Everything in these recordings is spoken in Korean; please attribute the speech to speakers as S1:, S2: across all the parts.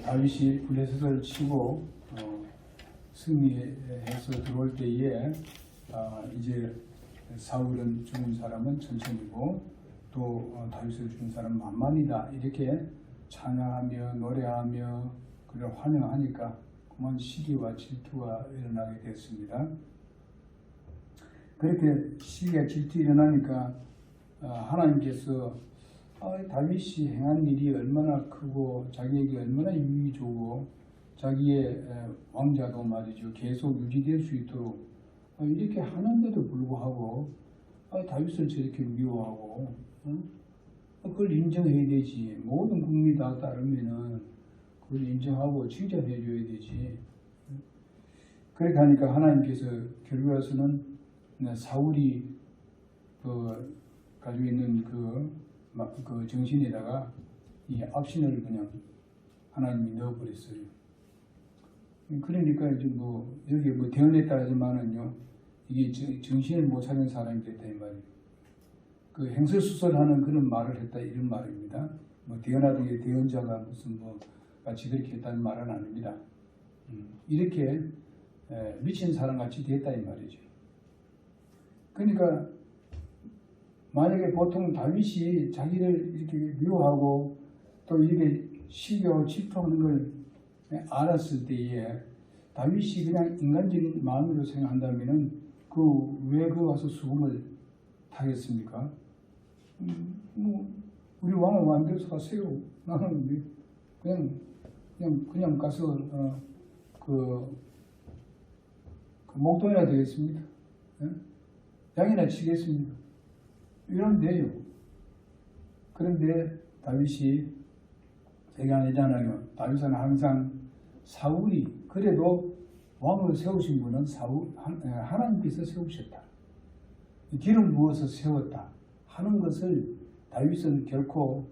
S1: 다윗이 블레셋을 치고 승리해서 들어올 때에 이제 사울은 죽은 사람은 천천히고 또 다윗을 죽은 사람은 만만이다 이렇게 찬양하며 노래하며 그를 환영하니까 그만 시기와 질투가 일어나게 됐습니다. 그렇게 시기와 질투 일어나니까 하나님께서 다윗이 행한 일이 얼마나 크고 자기에게 얼마나 유익이 좋고 자기의 왕자도 말이죠 계속 유지될 수 있도록 이렇게 하는데도 불구하고 다윗을 저렇게 미워하고 그걸 인정해야 되지. 모든 국민이 다 따르면은 그걸 인정하고 칭찬해 줘야 되지. 그렇게 하니까 하나님께서 결국에 와서는 사울이 가지고 있는 그 정신에다가 이 악신을 그냥 하나님이 넣어버렸어요. 그러니까 이제 여기 대언했다 하지만은요, 이게 정신을 못 차린 사람이 됐다 이 말이에요. 그 행설수설하는 그런 말을 했다 이런 말입니다. 대언하던 게 대언자가 무슨 같이 그렇게 했다는 말은 아닙니다. 이렇게 미친 사람 같이 됐다 이 말이죠. 그러니까 만약에 보통 다윗이 자기를 이렇게 미워하고 또 이렇게 시기하고 질투하는 걸 알았을 때에 다윗이 그냥 인간적인 마음으로 생각한다면은 왜 와서 수금을 타겠습니까? 우리 왕은 만들어서 가세요. 나는 그냥 가서 그 목동이나 되겠습니다. 양이나 치겠습니다. 이러면 돼요. 그런데 다윗이 얘기하잖아요. 다윗은 항상 사울이 그래도 왕으로 세우신 분은 하나님께서 세우셨다. 기름 부어서 세웠다 하는 것을 다윗은 결코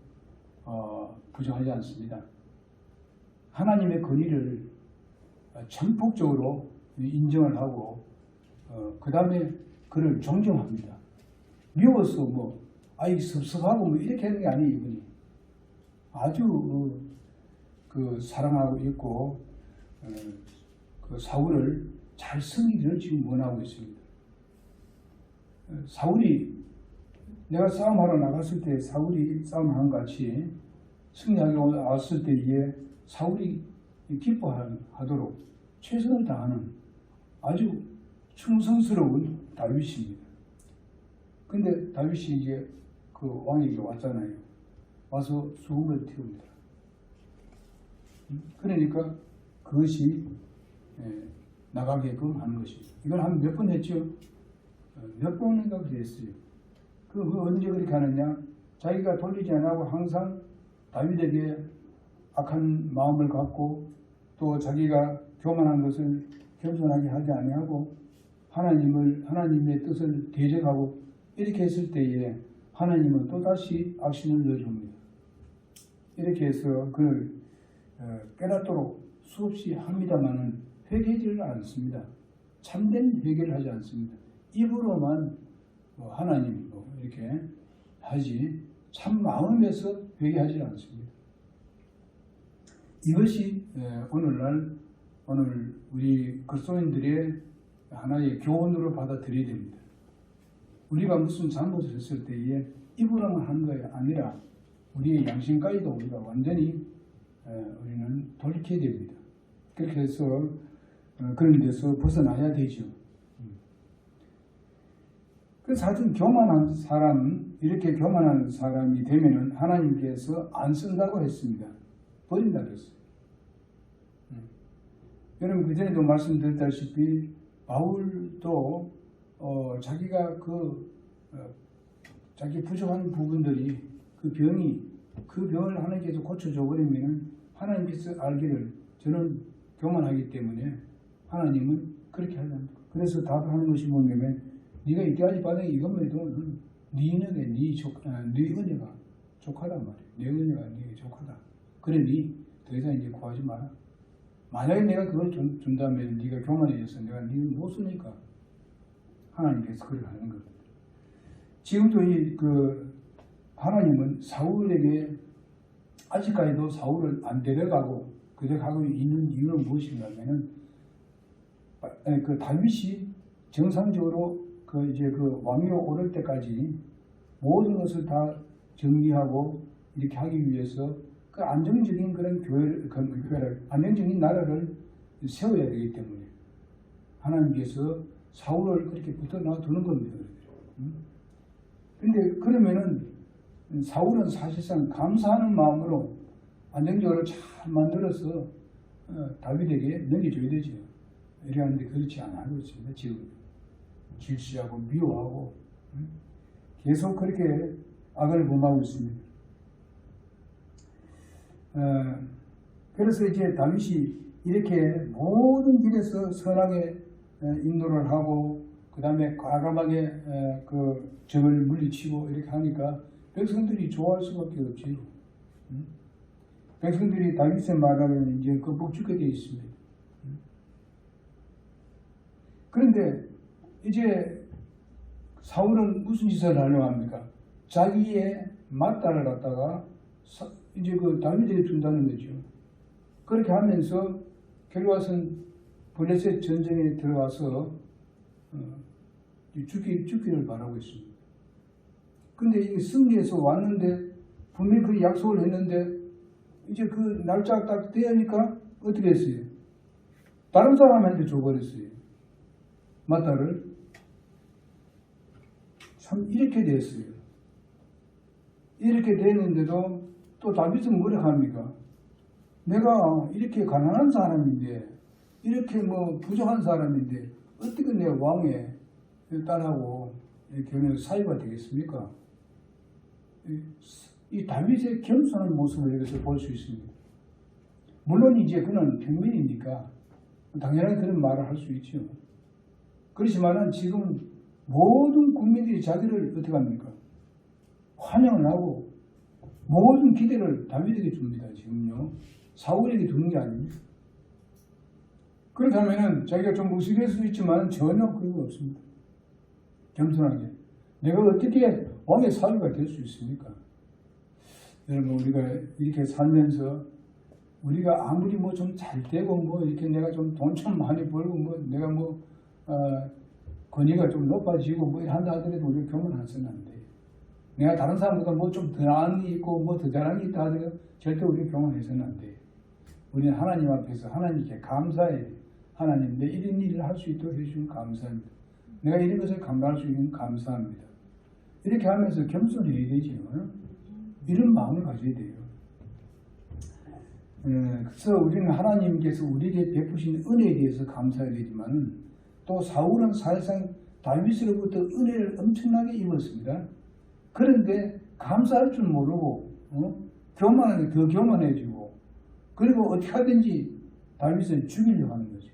S1: 부정하지 않습니다. 하나님의 권위를 전폭적으로 인정을 하고 그 다음에 그를 존경합니다. 미워서 섭섭하고 이렇게 하는 게 아니에요. 이분이 아주 사랑하고 있고 그 사울을 잘 섬기기를 지금 원하고 있습니다. 사울이 내가 싸움하러 나갔을 때 사울이 싸움하는 것 같이 승리하러 왔을 때에 사울이 기뻐하도록 최선을 다하는 아주 충성스러운 다윗입니다. 근데 다윗이 이제 그 왕에게 왔잖아요. 와서 수금을 틔웁니다. 그러니까 그것이 나가게끔 하는 것입니다. 이걸 한 몇 번 했죠? 몇 번인가 그랬어요. 그 언제 그렇게 하느냐? 자기가 돌리지 않고 항상 다윗에게 악한 마음을 갖고 또 자기가 교만한 것을 겸손하게 하지 아니하고 하나님의 뜻을 대적하고 이렇게 했을 때에 하나님은 또다시 악신을 넣어줍니다. 이렇게 해서 그를 깨닫도록 수없이 합니다마는 회개하지를 않습니다. 참된 회개를 하지 않습니다. 입으로만 하나님 이렇게 하지 참 마음에서 회개하지 않습니다. 이것이 오늘 우리 그리스도인들의 하나의 교훈으로 받아들여야 됩니다. 우리가 무슨 잘못을 했을 때에 입으로만 하는 것이 아니라 우리의 양심까지도 우리가 완전히 우리는 돌이켜야 됩니다. 그렇게 해서 그런 데서 벗어나야 되죠. 그래서 하여튼 교만한 사람, 이렇게 교만한 사람이 되면은 하나님께서 안 쓴다고 했습니다. 버린다고 했어요. 여러분 그전에도 말씀드렸다시피 바울도 자기가 자기 부족한 부분들이 그 병을 하나님께서 고쳐줘 버리면 하나님께서 알기를 저는 교만하기 때문에 하나님은 그렇게 하려고. 그래서 답하는 것이 뭐냐면 네가 이때까지 받은 이것만 해도 네 은혜가 족하단 말이야. 내 은혜가 네게 족하다. 그러니 더 이상 이제 구하지 마라. 만약에 내가 그걸 준다면 네가 교만해져서 내가 네를 못 쓰니까 하나님께서 그렇게 하는 겁니다. 지금도 하나님은 사울에게 아직까지도 사울을 안 데려가고 그대로 가고 있는 이유는 무엇인가 하면은 그 다윗이 정상적으로 그 왕위로 오를 때까지 모든 것을 다 정리하고 이렇게 하기 위해서 그 안정적인 그런 교회를 안정적인 나라를 세워야 되기 때문에 하나님께서 사울을 그렇게 붙어 놔두는 겁니다. 그런데 그러면은 사울은 사실상 감사하는 마음으로 안정적으로 잘 만들어서 다윗에게 넘겨줘야 되죠. 이러는데 그렇지 않고 있습니다. 지금 질시하고 미워하고 계속 그렇게 악을 범하고 있습니다. 그래서 이제 다윗이 이렇게 모든 길에서 선하게 인도를 하고 그 다음에 과감하게 그 적을 물리치고 이렇게 하니까 백성들이 좋아할 수밖에 없지요. 백성들이 다윗의 말하면 이제 끄북 죽게 되어 있습니다. 그런데 이제 사울은 무슨 짓을 하려고 합니까? 자기의 맏딸을 갖다가 이제 그 다윗에게 준다는 거죠. 그렇게 하면서 결과는 블레셋 전쟁에 들어가서 죽기를 바라고 있습니다. 근데 이 승리해서 왔는데 분명히 그 약속을 했는데 이제 그 날짜가 딱 되니까 어떻게 했어요? 다른 사람한테 줘버렸어요. 맏딸을. 참 이렇게 됐어요. 이렇게 됐는데도 또 다윗은 뭐라 합니까? 내가 이렇게 가난한 사람인데 이렇게 뭐 부족한 사람인데 어떻게 내 왕의 딸하고 결혼 사이가 되겠습니까? 이 다윗의 겸손한 모습을 여기서 볼 수 있습니다. 물론 이제 그는 평민이니까 당연히 그런 말을 할 수 있죠. 그렇지만은 지금 모든 국민들이 자기를 어떻게 합니까? 환영을 하고 모든 기대를 다윗에게 줍니다. 지금요. 사울에게 주는 게 아닙니다. 그렇다면은 자기가 좀 무식할 수도 있지만 전혀 그런 거 없습니다. 겸손하게. 내가 어떻게 왕의 사위가 될 수 있습니까? 여러분, 우리가 이렇게 살면서 우리가 아무리 뭐 좀 잘 되고 뭐 이렇게 내가 좀 돈 좀 많이 벌고 뭐 내가 뭐 권위가 좀 높아지고 뭐 이런다 하더라도 우리가 교만해서는 안 돼요. 내가 다른 사람보다 뭐 좀 더 나은 게 있고 뭐 더 잘한 게 있다 하더라도 절대 우리가 교만해서는 안 돼요. 우리는 하나님 앞에서 하나님께 감사해요. 하나님, 내 이런 일을 할 수 있도록 해주시면 감사합니다. 내가 이런 것을 감당할 수 있는 감사합니다. 이렇게 하면서 겸손해야 되죠. 이런 마음을 가져야 돼요. 그래서 우리는 하나님께서 우리에게 베푸신 은혜에 대해서 감사해야 되지만 또 사울은 사실상 다윗으로부터 은혜를 엄청나게 입었습니다. 그런데 감사할 줄 모르고 교만하게 더 교만해지고 그리고 어떻게 하든지 다윗을 죽이려고 하는 거죠.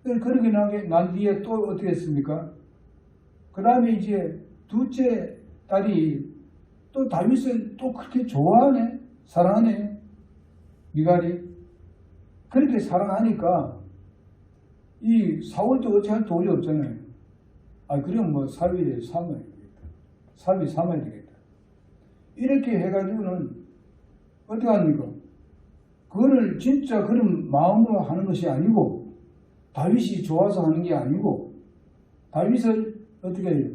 S1: 그렇게 난 뒤에 또 어떻게 했습니까? 그 다음에 이제 둘째 딸이 또 다윗을 또 그렇게 좋아하네, 사랑하네, 미갈이. 그렇게 사랑하니까 이 사울도 어찌할 도리 없잖아요. 그럼 뭐 사위 삼아야 되겠다. 사위 삼아야 되겠다. 이렇게 해가지고는 어떻게 합니까? 그거를 진짜 그런 마음으로 하는 것이 아니고 다윗이 좋아서 하는 게 아니고 다윗을 어떻게 해요?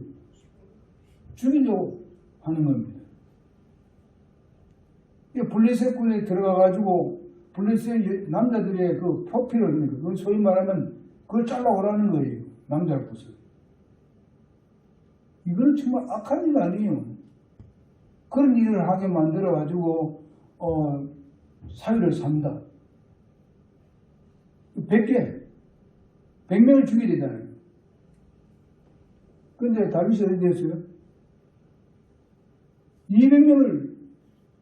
S1: 죽이려고 하는 겁니다. 블레셋군에 들어가가지고 블레셋 남자들의 그 표피를 그걸 소위 말하면 그걸 잘라오라는 거예요. 남자 것을. 이거는 정말 악한 일 아니에요. 그런 일을 하게 만들어가지고 사위를 삼다. 100명을 죽여야 되잖아요. 그런데 다윗이 어디 됐어요? 200명을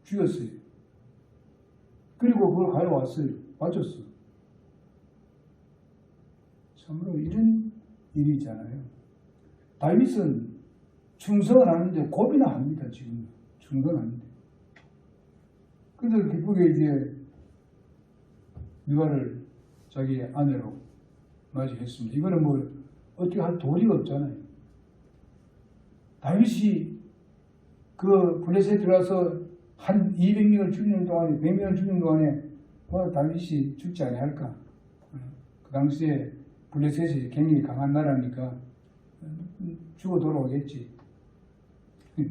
S1: 죽였어요. 그리고 그걸 가져왔어요. 맞췄어. 참으로 이런 일이잖아요. 다윗은 충성을 하는데 고비나 합니다. 지금 충성합니다. 그래서 기쁘게 이제 미갈을 자기 아내로 맞이했습니다. 이거는 뭐 어떻게 할 도리가 없잖아요. 다윗이 그 블레셋에 들어가서 한 200명을 죽이는 동안에 100명을 죽이는 동안에 뭐 다윗이 죽지 아니할까? 그 당시에 블레셋이 굉장히 강한 나라니까 죽어 돌아오겠지.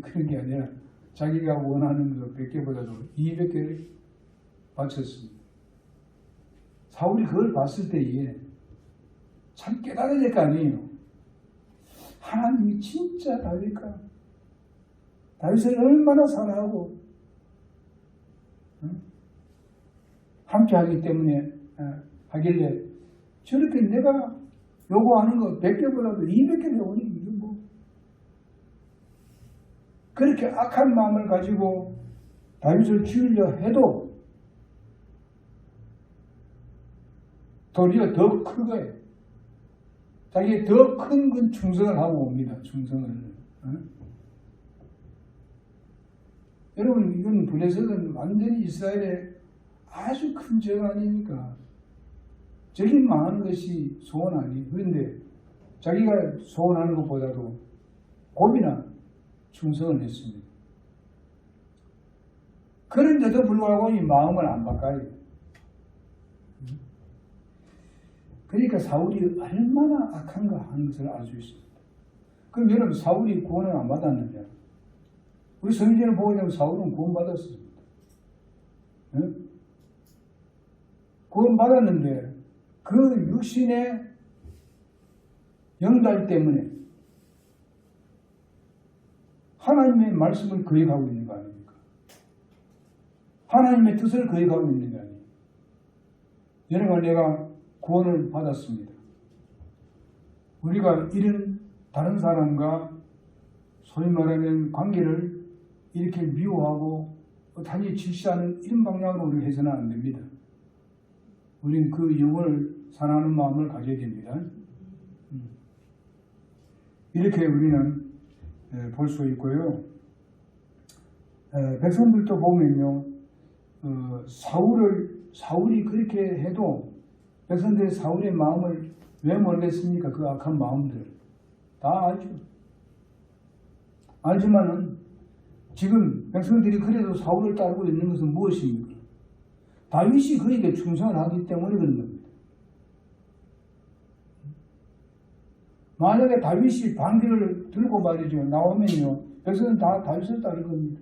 S1: 그런 게 아니라 자기가 원하는 그 100개보다도 200개를 바쳤습니다. 사울이 그걸 봤을 때에 참 깨달아야 될 거 아니에요. 하나님이 진짜 다윗을 얼마나 사랑하고 함께 하기 때문에 하길래 저렇게 내가 요구하는 거 100개보다도 200개 요구니 이거 뭐 그렇게 악한 마음을 가지고 다윗을 죽이려 해도 도리어 더 큰 거예요. 자기 더 큰 건 충성을 하고 옵니다. 충성을. 여러분 이건 블레셋은 완전히 이스라엘의 아주 큰 죄 아닙니까? 저기 망하는 것이 소원 아니에요. 그런데 자기가 소원하는 것보다도 고비나 충성을 했습니다. 그런데도 불구하고 이 마음을 안 바꿔요. 그러니까 사울이 얼마나 악한가 하는 것을 알 수 있습니다. 그럼 여러분 사울이 구원을 안 받았느냐? 우리 성경을 보게 되면 사울은 구원받았습니다. 응? 구원받았는데 그 육신의 영달 때문에 하나님의 말씀을 거역하고 있는 거 아닙니까? 하나님의 뜻을 거역하고 있는 거 아닙니까? 여러분 내가 구원을 받았습니다. 우리가 이런 다른 사람과 소위 말하면 관계를 이렇게 미워하고 단히 질시하는 이런 방향으로 우리가 해서는 안 됩니다. 우리는 그 영혼을 사랑하는 마음을 가져야 됩니다. 이렇게 우리는 볼 수 있고요. 백성들도 보면요. 사울이 그렇게 해도 백성들이 사울의 마음을 왜 모르겠습니까? 그 악한 마음들 다 알죠. 알지만은 지금 백성들이 그래도 사울을 따르고 있는 것은 무엇입니까? 다윗이 그에게 충성을 하기 때문에 그런 겁니다. 만약에 다윗이 반기를 들고 말이죠. 나오면요. 백성은 다 다윗을 따를 겁니다.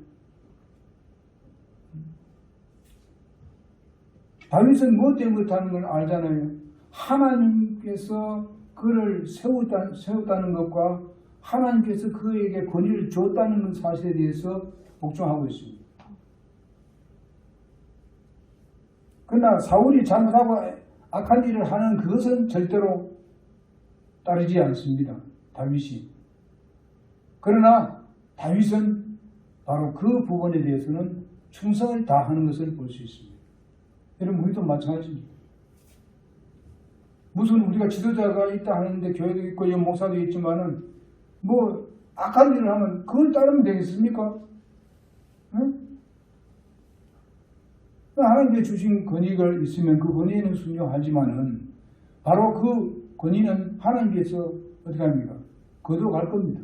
S1: 다윗은 뭐 때문에 그렇다는 걸 알잖아요. 하나님께서 그를 세웠다는 것과 하나님께서 그에게 권위를 줬다는 사실에 대해서 복종하고 있습니다. 그러나 사울이 잘못하고 악한 일을 하는 그것은 절대로 따르지 않습니다. 다윗이. 그러나 다윗은 바로 그 부분에 대해서는 충성을 다하는 것을 볼 수 있습니다. 여러분 우리도 마찬가지입니다. 무슨 우리가 지도자가 있다 하는데 교회도 있고 목사도 있지만은 뭐 악한 일을 하면 그걸 따르면 되겠습니까? 응? 하나님께 주신 권위가 있으면 그 권위에는 순종하지만은 바로 그 권위는 하나님께서 어떻게 합니까? 거둬갈 겁니다.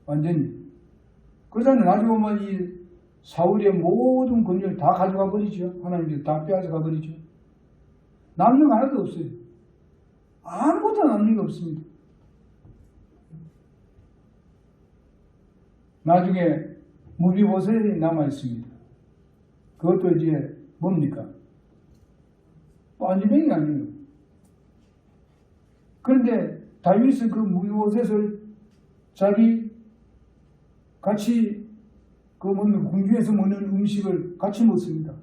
S1: 완전히. 그러잖아요. 나중에 보면 이 사울의 모든 권위를 다 가져가 버리죠. 하나님께서 다 빼앗아가 버리죠. 남는 거 하나도 없어요. 아무것도 남는 게 없습니다. 나중에 무비보셋이 남아 있습니다. 그것도 이제 뭡니까? 빤지뱅이 아니에요. 그런데 다윗은 그 무비보셋을 자기 같이 그 먹는 궁중에서 먹는 음식을 같이 먹습니다.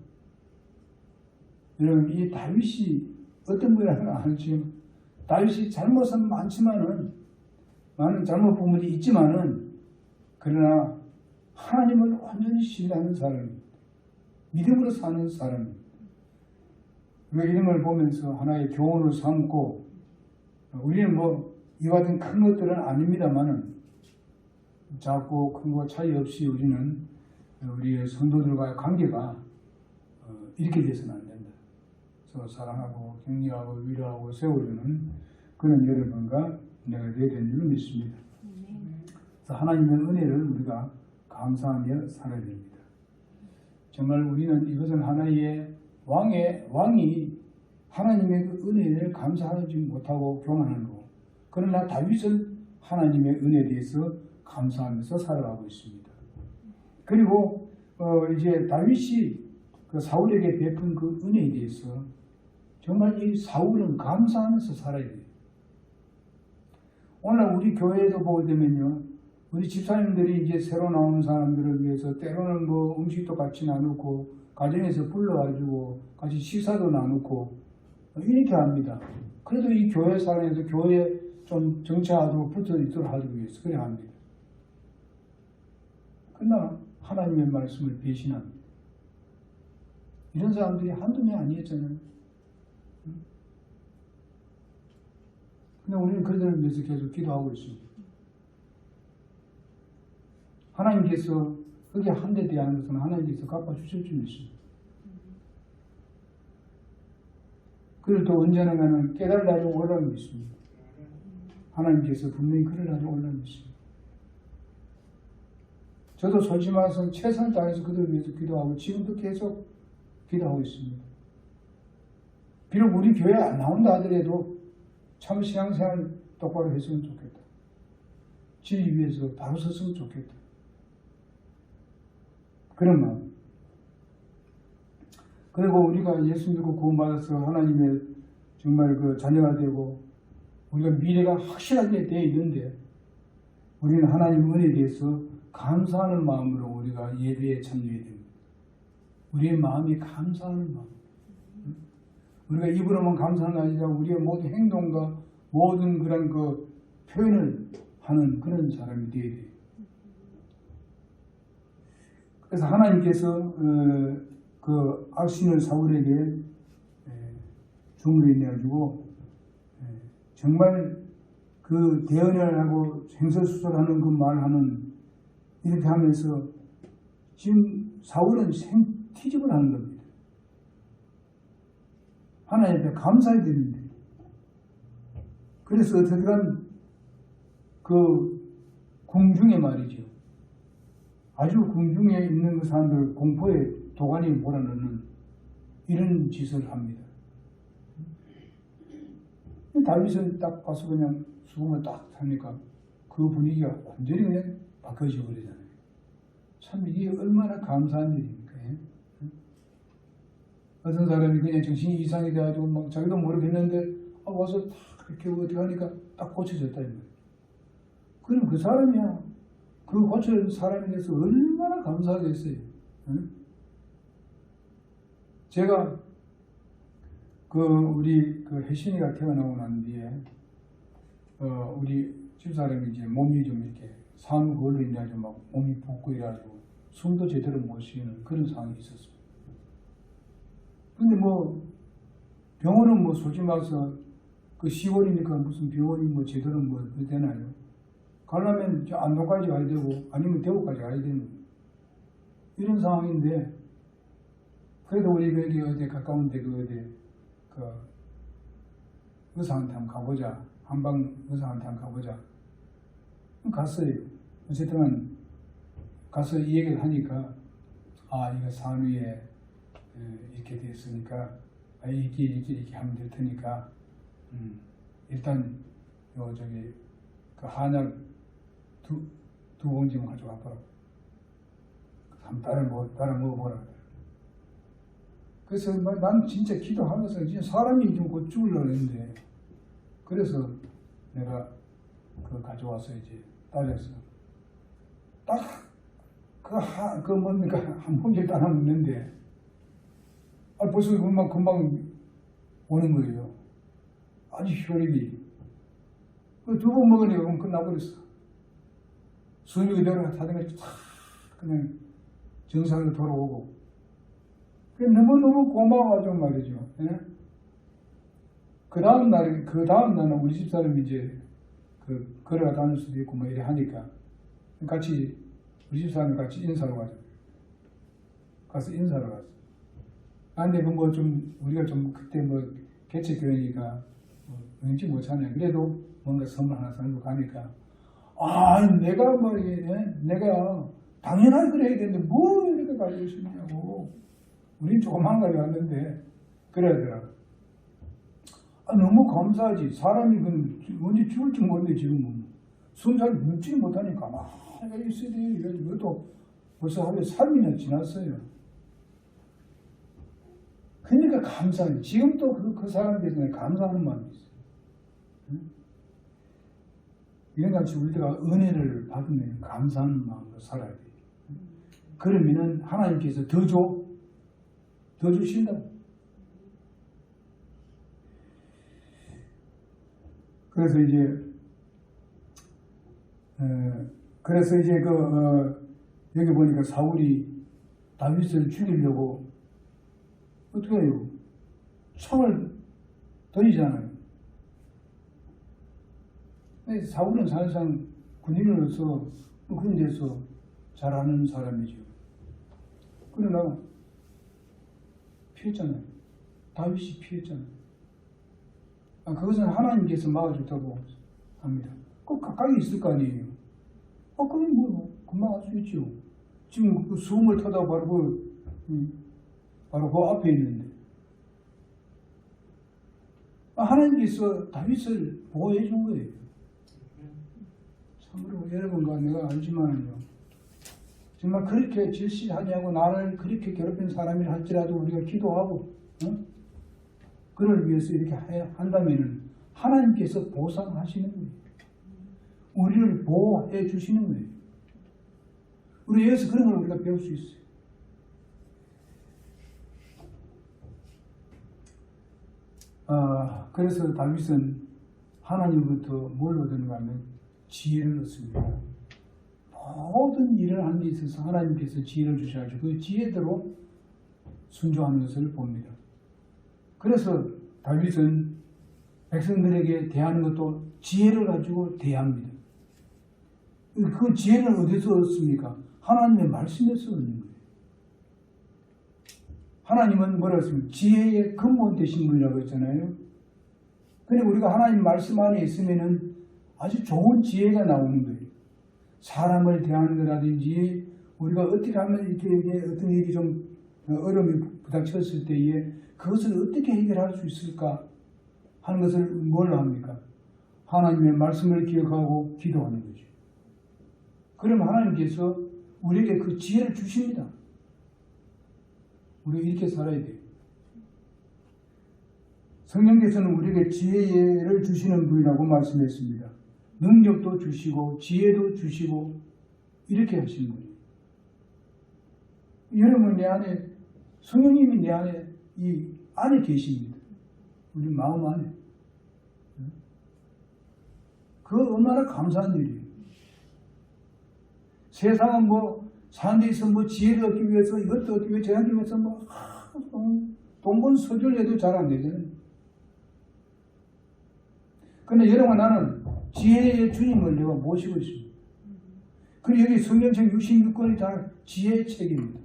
S1: 여러분 이 다윗이 어떤 분이라는 걸 알죠? 다윗이 잘못은 많지만은 많은 잘못 부분이 있지만은 그러나 하나님을 완전히 신뢰하는 사람입니다. 믿음으로 사는 사람입니다. 우리가 이런 걸 보면서 하나의 교훈을 삼고 우리는 뭐 이와 같은 큰 것들은 아닙니다만은 작고 큰 거 차이 없이 우리는 우리의 성도들과의 관계가 이렇게 돼서는 안 된다. 서로 사랑하고 격려하고 위로하고 세워주는 그런 여러분과 내가 되어야 되는 줄 믿습니다. 그래서 하나님의 은혜를 우리가 감사하며 살아야 됩니다. 정말 우리는 이것은 하나의 왕이 하나님의 그 은혜를 감사하지 못하고 교만하는 거고, 그러나 다윗은 하나님의 은혜에 대해서 감사하면서 살아가고 있습니다. 그리고 이제 다윗이 그 사울에게 베푼 그 은혜에 대해서 정말 이 사울은 감사하면서 살아야 돼요. 오늘 우리 교회에도 보게 되면요, 우리 집사님들이 이제 새로 나오는 사람들을 위해서 때로는 뭐 음식도 같이 나누고 가정에서 불러가지고 같이 식사도 나누고 이렇게 합니다. 그래도 이 교회 사람에서 교회에 좀 정치하고 붙어 있도록 하기 위해서 그래 합니다. 그러나 하나님의 말씀을 배신합니다. 이런 사람들이 한두 명 아니었잖아요. 근데 우리는 그들을 위해서 계속 기도하고 있습니다. 하나님께서 그게 한 대 대한 것은 하나님께서 갚아주실 줄 믿습니다. 그를 또 언제나가는 깨달을 날이 오라고 믿습니다. 하나님께서 분명히 그를 날이 오라고 믿습니다. 저도 솔직히 말해서 최선을 다해서 그들을 위해서 기도하고 지금도 계속 기도하고 있습니다. 비록 우리 교회에 안 나온다 하더라도 참 신앙생활 똑바로 했으면 좋겠다. 진리 위해서 바로 섰으면 좋겠다. 그런 마음. 그리고 우리가 예수 믿고 구원받아서 하나님의 정말 그 자녀가 되고 우리가 미래가 확실하게 되어 있는데 우리는 하나님 은혜에 대해서 감사하는 마음으로 우리가 예배에 참여해야 됩니다. 우리의 마음이 감사하는 마음. 우리가 입으로만 감사하는 게 아니라 우리의 모든 행동과 모든 그런 그 표현을 하는 그런 사람이 되어야 돼요. 그래서 하나님께서 그 악신을 사울에게 주문을 내가지고 정말 그 대언을 하고 횡설수설하는 그 말하는 이렇게 하면서 지금 사울은 생티집을 하는 겁니다. 하나님 앞에 감사해야 되는데 그래서 어떻게든 그 궁중에 말이죠. 아주 궁중에 있는 그 사람들 공포에 도가니 몰아넣는 이런 짓을 합니다. 다윗은 딱 봐서 그냥 수금을 딱 하니까 그 분위기가 완전히 그냥 바뀌어져 버리잖아요. 참 이게 얼마나 감사한 일입니까? 어떤 사람이 그냥 정신이 이상이 돼가지고 막 자기도 모르겠는데 와서 딱 이렇게 어떻게 하니까 딱 고쳐졌다 이 말이에요. 그럼 그 사람이야. 그 고쳐진 사람에 대해서 얼마나 감사하겠어요. 제가 우리 혜신이가 태어나고 난 뒤에 우리 집사람이 이제 몸이 좀 이렇게 산후걸로 인해 막 몸이 붓고 이래가지고 숨도 제대로 못 쉬는 그런 상황이 있었습니다. 근데 뭐 병원은 뭐 솔직히 말해서 그 10월이니까 무슨 병원이 뭐 제대로 뭐 되나요? 가려면 저 안동까지 가야 되고 아니면 대구까지 가야 되는 이런 상황인데 그래도 우리 여기 어디 가까운데 그 어디 그 의사한테 한번 가보자. 한방 의사한테 한번 가보자. 갔어요. 어쨌든 가서 이 얘기를 하니까 이거 산후에 이렇게 됐으니까 이렇게 하면 될 테니까 일단 요 저기 그 한약 두 봉지만 가져와 보라. 한번 따라 먹어보라. 그래서 난 진짜 기도하면서 진짜 사람이 좀 곧 죽으려고 했는데 그래서 내가 그걸 가져와서 이제 따라서 딱 그 뭡니까 한 봉지 따라 먹는데 벌써 금방 오는 거예요. 아주 효력이. 두 번 먹으니까 그럼 끝나버렸어. 순위 그대로 다른 게 탁 그냥 정상으로 돌아오고. 너무너무 고마워가지고 말이죠. 예? 그 다음 날은 우리 집사람이 이제 걸어가 다닐 수도 있고 뭐 이래 하니까 같이 우리 집사람이 같이 인사로 가서 인사로 갔어. 근데 그 뭐 좀 우리가 좀 그때 뭐 개척교회니까 왠지 못하네. 그래도 뭔가 선물 하나 사고 가니까 내가 뭐 내가 당연하게 그래야 되는데 뭐 이렇게 빨리 오시냐고. 우린 조그만 거리 왔는데 그러더라. 너무 감사하지. 사람이 언제 죽을지 모르는데 지금은 숨 잘 묻지 못하니까 내가 있어야 돼. 이것도 벌써 하루에 3일이나 지났어요. 그러니까 감사해요. 지금도 그 사람에 대해서 감사하는 마음이 있어요. 응? 이런 같이 우리가 은혜를 받으면 감사하는 마음으로 살아야 돼요. 그러면은 하나님께서 더 주신다고. 그래서 이제 여기 보니까 사울이 다윗을 죽이려고 어떻게 해요? 총을 던지잖아요. 사울은 사실상 군인으로서 그런 데서 잘하는 사람이죠. 그러나 피했잖아요. 다윗이 피했잖아요. 그것은 하나님께서 막아줬다고 합니다. 꼭 가까이 있을 거 아니에요. 그럼 뭐 금방 할 수 있죠. 지금 그 수음을 타다 바로 그 앞에 있는데 하나님께서 다윗을 보호해 준 거예요. 참으로 여러분과 내가 알지만요. 정말 그렇게 질시하냐고 나를 그렇게 괴롭힌 사람이라 할지라도 우리가 기도하고 그를 위해서 이렇게 한다면 하나님께서 보상하시는 거예요. 우리를 보호해 주시는 거예요. 우리 여기서 그런 걸 우리가 배울 수 있어요. 그래서 다윗은 하나님부터 뭘 얻었는가 하면 지혜를 얻습니다. 모든 일을 하는 데 있어서 하나님께서 지혜를 주셔가지고 그 지혜대로 순종하는 것을 봅니다. 그래서 다윗은 백성들에게 대하는 것도 지혜를 가지고 대합니다. 그 지혜는 어디서 얻습니까? 하나님의 말씀에서 얻는 거예요. 하나님은 뭐라 했습니까? 지혜의 근본 되신 분이라고 했잖아요. 근데 우리가 하나님 말씀 안에 있으면은 아주 좋은 지혜가 나오는 거예요. 사람을 대하는 거라든지 우리가 어떻게 하면 이렇게 어떤 일이 좀 어려움이 부닥쳤을 때에 그것을 어떻게 해결할 수 있을까 하는 것을 뭘 합니까? 하나님의 말씀을 기억하고 기도하는 거죠. 그럼 하나님께서 우리에게 그 지혜를 주십니다. 우리가 이렇게 살아야 돼요. 성령께서는 우리에게 지혜를 주시는 분이라고 말씀했습니다. 능력도 주시고 지혜도 주시고 이렇게 하시는 거예요. 여러분 내 안에 성령님이 내 안에 이 안에 계십니다. 우리 마음 안에. 그거 얼마나 감사한 일이에요. 세상은 사는 데 있어 지혜를 얻기 위해서 이것도 얻기 위해서 저하기 위해서 돈번 서술해도 잘 안 되잖아요. 그런데 여러분 나는 지혜의 주님을 내가 모시고 있습니다. 그리고 여기 성경책 66권이 다 지혜의 책입니다.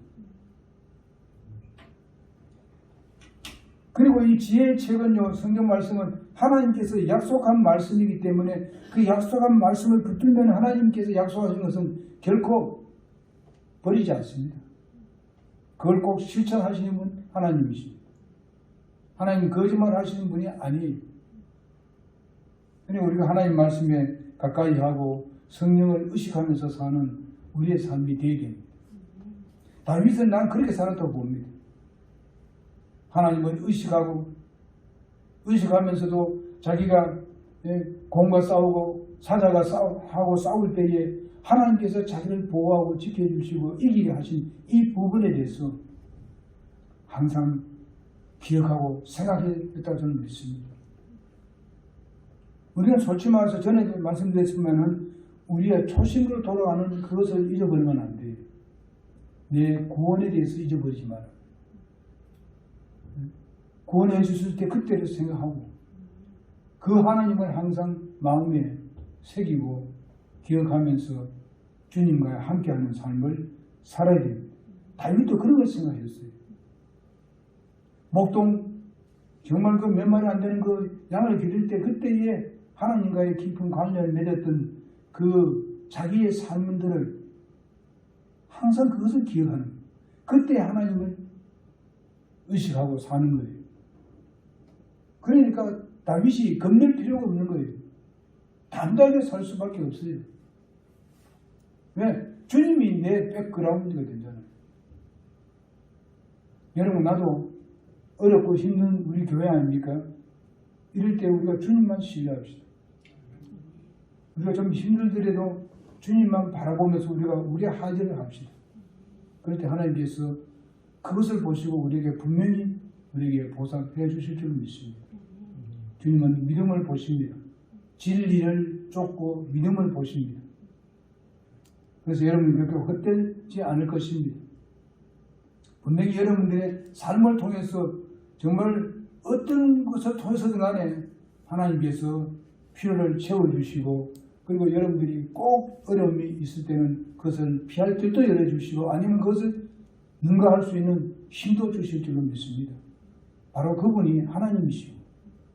S1: 그리고 이 지혜의 책은요, 성경 말씀은 하나님께서 약속한 말씀이기 때문에 그 약속한 말씀을 붙들면 하나님께서 약속하신 것은 결코 버리지 않습니다. 그걸 꼭 실천하시는 분 하나님이십니다. 하나님 거짓말 하시는 분이 아니에요. 그러니까 우리가 하나님 말씀에 가까이 하고 성령을 의식하면서 사는 우리의 삶이 되어야 됩니다. 다윗은 난 그렇게 살았다고 봅니다. 하나님을 의식하면서도 자기가 공과 싸우고 사자가 싸울 때에 하나님께서 자기를 보호하고 지켜주시고 이기게 하신 이 부분에 대해서 항상 기억하고 생각했다고 저는 믿습니다. 우리는 솔직히 말해서 전에 말씀드렸지만은 우리의 초심으로 돌아가는 그것을 잊어버리면 안 돼요. 내 구원에 대해서 잊어버리지 마라. 구원해 주실 때 그때를 생각하고 그 하나님을 항상 마음에 새기고 기억하면서 주님과 함께하는 삶을 살아야 됩니다. 다윗도 그런 걸 생각했어요. 목동 정말 그 몇 마리 안 되는 그 양을 기를 때 그때에 하나님과의 깊은 관련을 맺었던 그 자기의 삶들을 항상 그것을 기억하는 거예요. 그때 하나님을 의식하고 사는 거예요. 그러니까 다윗이 겁낼 필요가 없는 거예요. 담대하게 살 수밖에 없어요. 왜? 주님이 내 백그라운드가 된잖아요. 여러분, 나도 어렵고 힘든 우리 교회 아닙니까? 이럴 때 우리가 주님만 신뢰합시다. 우리가 좀 힘들더라도 주님만 바라보면서 우리가 우리의 하지를 합시다. 그럴 때 하나님께서 그것을 보시고 우리에게 분명히 우리에게 보상해 주실 줄 믿습니다. 주님은 믿음을 보십니다. 진리를 쫓고 믿음을 보십니다. 그래서 여러분 그렇게 헛되지 않을 것입니다. 분명히 여러분들의 삶을 통해서 정말 어떤 것을 통해서든 간에 하나님께서 필요를 채워주시고, 그리고 여러분들이 꼭 어려움이 있을 때는 그것을 피할 길도 열어주시고, 아니면 그것을 능가할 수 있는 힘도 주실 줄로 믿습니다. 바로 그분이 하나님이시고,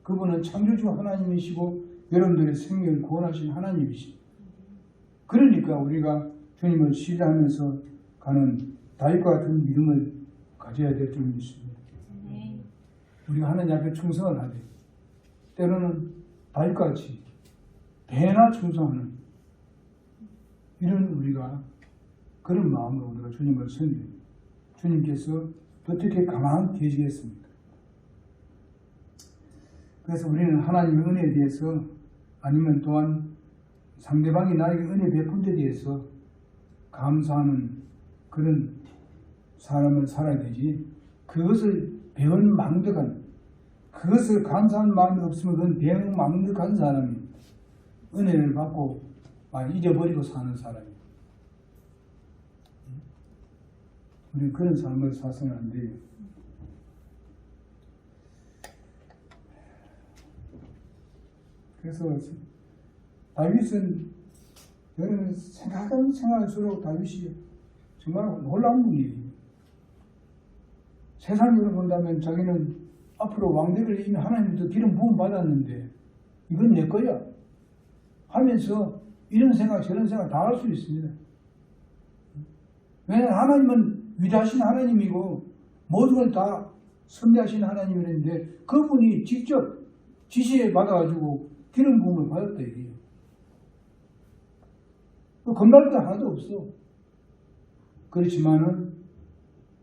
S1: 그분은 창조주 하나님이시고 여러분들의 생명을 구원하신 하나님이시고, 그러니까 우리가 주님을 신뢰하면서 가는 다윗과 같은 믿음을 가져야 될 줄 믿습니다. 우리가 하나님 앞에 충성을 하되, 때로는 다윗과 같이 배나 충성하는 이런 우리가 그런 마음으로 우리가 주님을 섬깁니다. 주님께서 어떻게 가만히 계시겠습니까? 그래서 우리는 하나님의 은혜에 대해서, 아니면 또한 상대방이 나에게 은혜 베푼 데 대해서 감사하는 그런 사람을 살아야 되지, 그것을 배은망덕한, 그것을 감사하는 마음이 없으면 그건 배은망덕한 사람이 은혜를 받고 막 잊어버리고 사는 사람이에요. 우리는 그런 삶을 사서는 안 돼요. 그래서 다윗은, 여러분 생각하면 생각할수록 다윗이 정말 놀라운 분이에요. 세상으로 본다면 자기는 앞으로 왕대를 이미 하나님부터 기름 부음 받았는데 이건 내 거야 하면서 이런 생각 저런 생각 다 할 수 있습니다. 왜냐하면 하나님은 위대하신 하나님이고 모든 걸 다 섭리하신 하나님이었는데, 그분이 직접 지시해 받아가지고 기름 부음을 받았다 이게요. 겁날 게 하나도 없어. 그렇지만은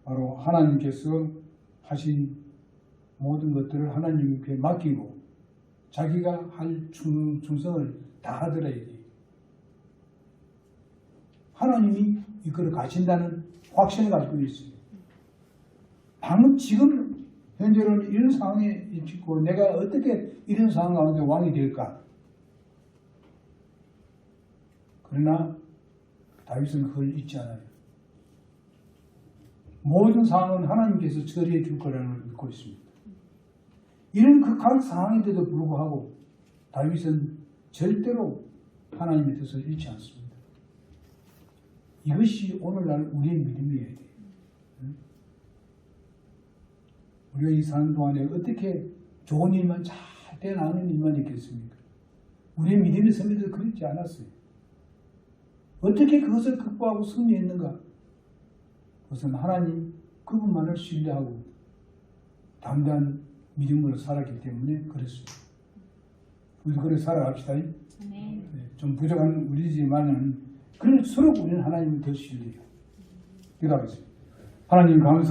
S1: 바로 하나님께서 하신 모든 것들을 하나님께 맡기고 자기가 할 충성을 다 하더라 이게. 하나님이 이거를 가진다는 확신을 가지고 있어요. 방금 지금 현재로는 이런 상황에 있고 내가 어떻게 이런 상황 가운데 왕이 될까? 그러나 다윗은 그걸 잊지 않아요. 모든 상황은 하나님께서 처리해 줄 거라는 걸 믿고 있습니다. 이런 극한 상황인데도 불구하고 다윗은 절대로 하나님의 뜻을 잃지 않습니다. 이것이 오늘날 우리의 믿음이어야 돼요. 우리가 이 사는 동안에 어떻게 좋은 일만 잘 되나는 일만 있겠습니까? 우리의 믿음의 선배들도 그렇지 않았어요. 어떻게 그것을 극복하고 승리했는가? 그것은 하나님 그분만을 신뢰하고 담대한 믿음으로 살았기 때문에 그렇습니다. 우리도 그렇게 살아갑시다. 네. 좀 부족한 우리지만은 그럴수록 우리는 하나님을 더 신뢰해요. 기도하겠습니다. 하나님 감사.